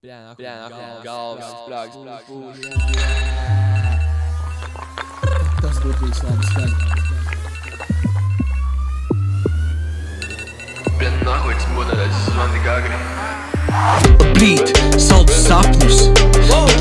Galvas sprāgs. Tas būtu bijis labi skaļi. Блин, нахуй эти моды, звонки гагри. Brīt, saldus sapņus.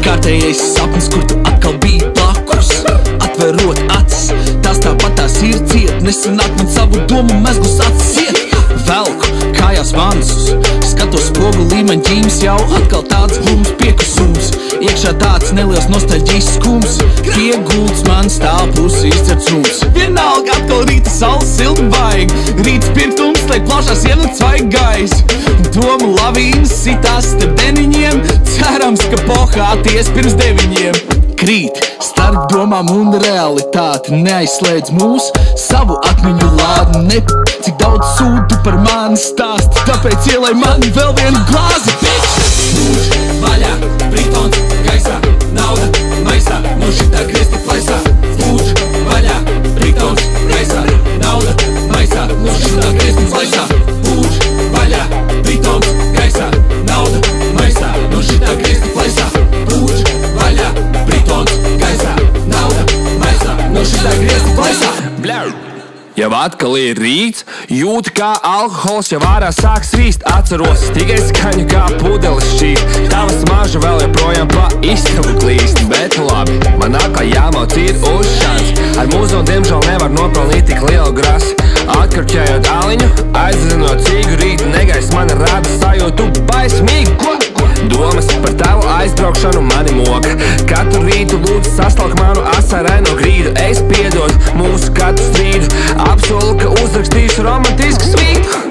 Kārtējais sapnis, kur tu atkal biji blakus. Atverot acis, tās tāpatās ir ciet. Nesanāk man savu domu mezglus atsiet. Velku kājās vansus, skatos spogulī, man ģīms jau atkal tāds glums piekusums. Iekšā tāds neliels nostalģijas skums. Piegulds man stāv pusi izcerts rūts. Vienalga atkal rīta saules silti vajag. Rīts pirktums, lai plašās ienāc vajag gais. Domu lavīnas sitās starp deniņiem. Cerams, ka pohāties pirms 9. Krīt starp domām un realitāti. Neaizslēdz mūs savu atmiņu lādi. Cik daudz sūdu par mani stāsti. Tāpēc ielai man vēl vienu glāzi. Būž vaļā, Britons gaisā. Nauda maisā, no šitā griezti plaisā. Būž vaļā, Britons gaisā. Nauda maisā, no šitā griezti plaisā. Būž vaļā, Britons gaisā. Nauda maisā, no šitā griezti plaisā. Būž vaļā, Britons gaisā. Nauda maisā, no šitā griezti plaisā. Bļau! Jau atkal ir rīts, jūti kā alkohols jau ārā sāk svīst. Atceros tikai skaņu kā pudeles šķīst. Tava smarža vēl joprojām pa istabu klīst. Bet nu labi, man atkal jāmauc ir uz šāds. Ar mūzu diemžēl nevar nopelnīt tik lielu grasi. Atkarķējot aliņu, aizdzinot cīgu rītu. Negais mani rāda sajūtu baismīgi. Domas par tavu aizbraukšanu mani moka. Katru rītu lūdzu saslauk manu asaraino grīdu. Es piedod mūsu katru strīdu. Apsolu, ka uzrakstīšu romantisku svītu.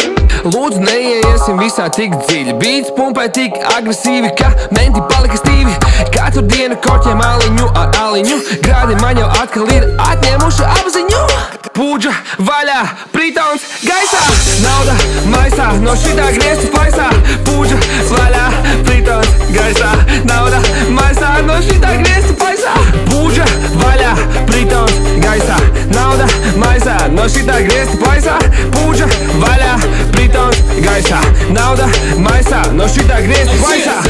Lūdzu, neieiesim visā tik dziļi. Beats pumpē tik agresīvi, ka menti palika stīvi. Katru dienu korķiem aliņu ar aliņu. Grādi man jau atkal ir atņēmuši apziņu. Pūdža vaļā, Britons gaisā. Nauda maisā, no šitā griezti plaisā. Pūdža vaļā, Britons gaisā. Nauda maisā, no šitā griezti plaisā. Pūdža vaļā, Britons gaisā. Nauda maisā, no šitā griezti plaisā. Pūdža vaļā, Britons gaisā. Nauda maisā, no šitā griezti plaisā.